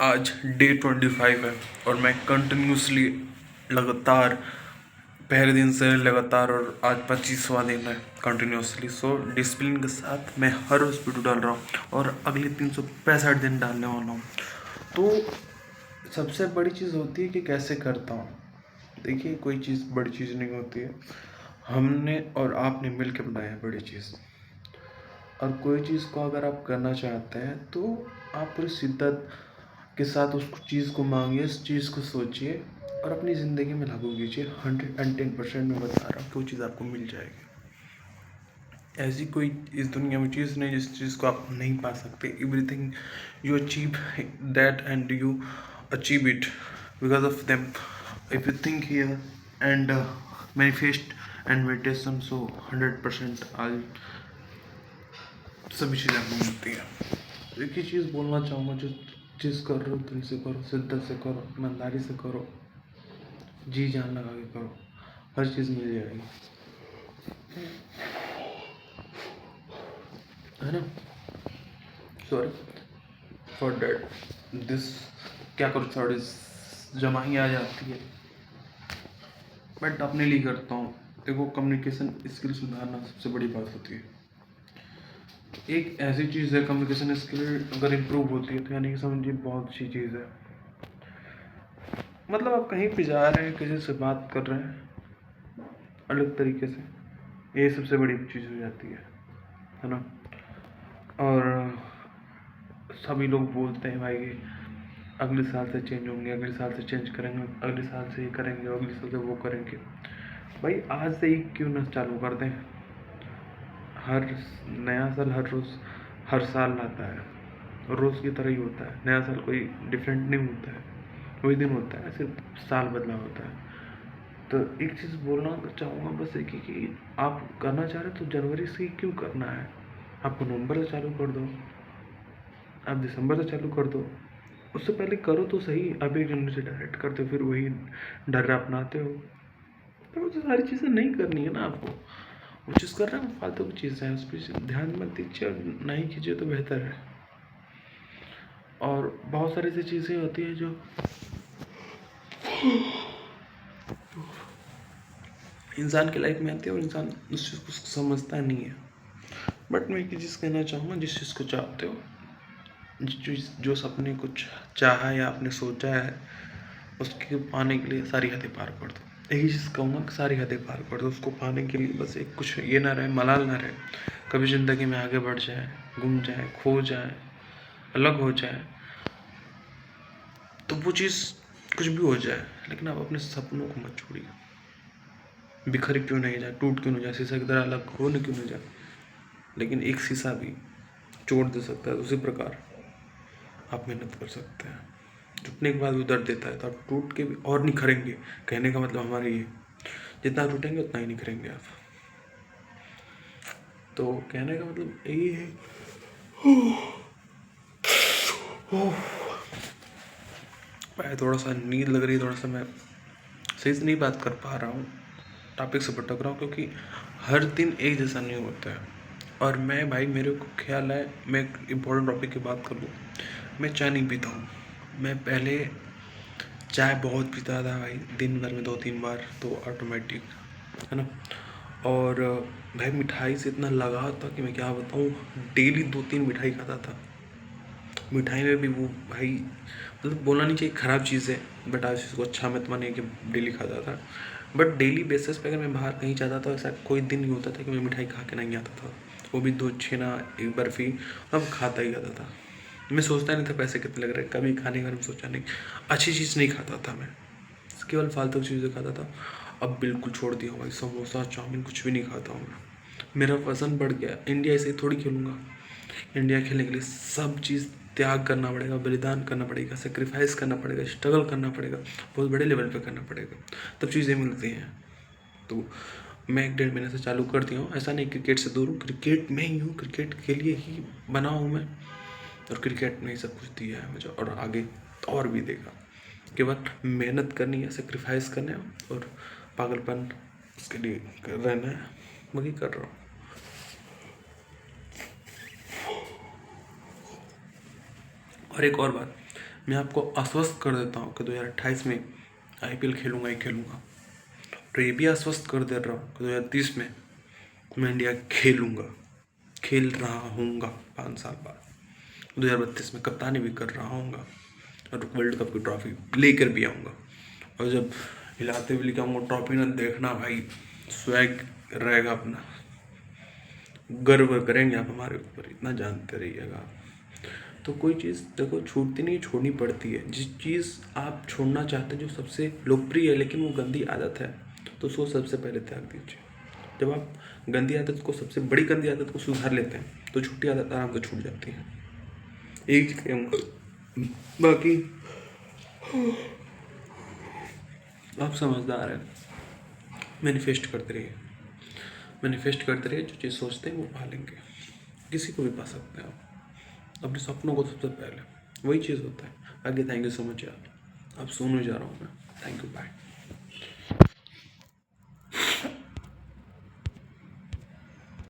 आज डे 25 है और मैं कंटिन्यूसली लगातार पहले दिन से लगातार और आज 25वां दिन है कंटिन्यूसली। सो डिसिप्लिन के साथ मैं हर रोज़ वीडियो डाल रहा हूँ और अगले 365 दिन डालने वाला हूँ। तो सबसे बड़ी चीज़ होती है कि कैसे करता हूँ। देखिए, कोई चीज़ बड़ी चीज़ नहीं होती है, हमने और आपने मिल के बनाया है बड़ी चीज़। और कोई चीज़ को अगर आप करना चाहते हैं तो आप पूरी शिद्दत के साथ उस चीज़ को मांगिए, उस चीज़ को सोचिए और अपनी ज़िंदगी में लागू कीजिए। 110% मैं बता रहा हूँ कि वो चीज़ आपको मिल जाएगी। ऐसी कोई इस दुनिया में चीज़ नहीं जिस चीज़ को आप नहीं पा सकते। Everything you achieve that and you achieve it because of them. If you think here and manifest and meditation, so 100% आई सभी चीज़ें आपको मिलती है। एक ही चीज़ बोलना चाहूँगा, जो चीज़ कर रहे हो दिल से करो, शिद्दत से करो, ईमानदारी से करो, जी जान लगा के करो, हर चीज़ मिल जाएगी, है ना। सॉरी फॉर डैट दिस, क्या करो, थोड़ी जमा ही आ जाती है, बट अपने लिए करता हूँ। देखो, कम्युनिकेशन स्किल सुधारना सबसे बड़ी बात होती है। एक ऐसी चीज़ है, कम्युनिकेशन स्किल अगर इम्प्रूव होती है तो यानी कि समझिए बहुत अच्छी चीज़ है। मतलब आप कहीं पे जा रहे हैं, किसी से बात कर रहे हैं अलग तरीके से, ये सबसे बड़ी चीज़ हो जाती है ना। और सभी लोग बोलते हैं भाई कि अगले साल से चेंज होंगे, अगले साल से चेंज करेंगे, अगले साल से ये करेंगे, अगले साल से वो करेंगे। भाई आज से ही क्यों ना चालू कर दें। हर नया साल हर रोज़ हर साल लाता है, रोज़ की तरह ही होता है। नया साल कोई डिफरेंट नहीं होता है, वही दिन होता है, सिर्फ साल बदला होता है। तो एक चीज़ बोलना चाहूँगा बस एक ही कि आप करना चाह रहे हो तो जनवरी से ही क्यों करना है। आपको नवंबर से चालू कर दो, आप दिसंबर से चालू कर दो, उससे पहले करो तो सही। अब 1 जनवरी से डायरेक्ट करते हो, फिर वही डर अपनाते हो। तो वो सारी चीज़ें नहीं करनी है ना आपको। वो चीज़ कर रहे हैं फालतू की चीज़ें हैं, उस पर ध्यान मत दीजिए और नहीं कीजिए तो बेहतर है। और बहुत सारी ऐसी चीज़ें होती हैं जो इंसान की लाइफ में आती है और इंसान उस चीज़ को समझता नहीं है। बट मैं एक चीज़ कहना चाहूँगा, जिस चीज़ को चाहते हो, जो सपने कुछ चाहा या आपने सोचा है, उसके पाने के लिए सारी हदें पार कर दो। यही चीज़ कहूँगा कि सारी हदें पार कर दो उसको पाने के लिए। बस एक कुछ ये ना रहे, मलाल ना रहे, कभी ज़िंदगी में आगे बढ़ जाए, घूम जाए, खो जाए, अलग हो जाए, तो वो चीज़ कुछ भी हो जाए, लेकिन आप अपने सपनों को मत छोड़िए। बिखर क्यों नहीं जाए, टूट क्यों नहीं जाए, शीशा की तरह अलग होने क्यों नहीं जाए, लेकिन एक शीशा भी चोट दे सकता है। उसी प्रकार आप मेहनत कर सकते हैं। टूटने के बाद भी दर्द देता है तो आप टूट के भी और निखरेंगे। कहने का मतलब हमारे ये, जितना टूटेंगे उतना ही निखरेंगे आप। तो कहने का मतलब यही है। मैं थोड़ा सा नींद लग रही है, थोड़ा सा मैं सही से नहीं बात कर पा रहा हूँ, टॉपिक से भटक रहा हूँ, क्योंकि हर दिन एक जैसा नहीं होता है। और मैं भाई, मेरे को ख्याल है, मैं एक इम्पोर्टेंट टॉपिक की बात कर लूँ, मैं चाय नहीं पीता हूँ। मैं पहले चाय बहुत पीता था भाई, दिन भर में 2-3 बार, तो ऑटोमेटिक, है ना। और भाई मिठाई से इतना लगाव था कि मैं क्या बताऊँ, डेली 2-3 मिठाई खाता था। मिठाई में भी वो भाई, मतलब बोलना नहीं चाहिए ख़राब चीज़ है, बट आज इसको अच्छा मत मानिए कि डेली खाता था। बट डेली बेसिस पे अगर मैं बाहर कहीं जाता था, ऐसा कोई दिन नहीं होता था कि मैं मिठाई खा के नहीं आता था। वो भी 2 छेना, 1 बर्फ़ी, अब खाता ही आता था। मैं सोचता नहीं था पैसे कितने लग रहे हैं, कभी खाने के बारे में सोचा नहीं। अच्छी चीज़ नहीं खाता था मैं, केवल फालतू चीज़ें खाता था। अब बिल्कुल छोड़ दिया भाई, समोसा चाउमीन कुछ भी नहीं खाता हूँ मैं। मेरा वज़न बढ़ गया। इंडिया ऐसे ही थोड़ी खेलूँगा। इंडिया खेलने के लिए सब चीज़ त्याग करना पड़ेगा, बलिदान करना पड़ेगा, सेक्रीफाइस करना पड़ेगा, स्ट्रगल करना पड़ेगा, बहुत बड़े लेवल पे करना पड़ेगा, तब चीज़ें मिलती हैं। तो मैं 1-1.5 महीने से चालू कर दिया हूँ। ऐसा नहीं क्रिकेट से दूर हूँ, क्रिकेट में ही हूँ, क्रिकेट के लिए ही बना हूँ मैं, और क्रिकेट ने ही सब कुछ दिया है मुझे और आगे और भी देगा। केवल मेहनत करनी है, सेक्रीफाइस करना है और पागलपन उसके लिए रहना है, वही कर रहा हूँ। और एक और बात, मैं आपको आश्वस्त कर देता हूँ कि 2028 में IPL खेलूँगा ही खेलूँगा। और ये भी आश्वस्त कर दे रहा हूँ कि 2030 में मैं इंडिया खेल रहा हूँगा 5 साल बाद। 2032 में कप्तानी भी कर रहा हूँगा और वर्ल्ड कप की ट्रॉफी लेकर भी आऊँगा। और जब हिलाते हुए लेकर आऊँगा ट्रॉफी ना, देखना भाई, स्वैग रहेगा अपना, गर्व करेंगे आप हमारे ऊपर, इतना जानते रहिएगा। तो कोई चीज़ देखो छूटती नहीं, छोड़नी पड़ती है। जिस चीज़ आप छोड़ना चाहते हैं, जो सबसे लोकप्रिय है लेकिन वो गंदी आदत है, तो उसको सबसे पहले त्याग दीजिए। जब आप गंदी आदत को, सबसे बड़ी गंदी आदत को सुधार लेते हैं, तो छोटी आदत आराम से छूट जाती है। एक चीज़ कहूँगा, बाकी आप समझदार हैं, मैनिफेस्ट करते रहिए। जो चीज़ सोचते हैं वो पा लेंगे, किसी को भी पा सकते हैं आप, अपने सपनों को सबसे पहले, वही चीज़ होता है। आगे थैंक यू सो मच यार, अब सोने जा रहा हूँ मैं। Thank you, bye.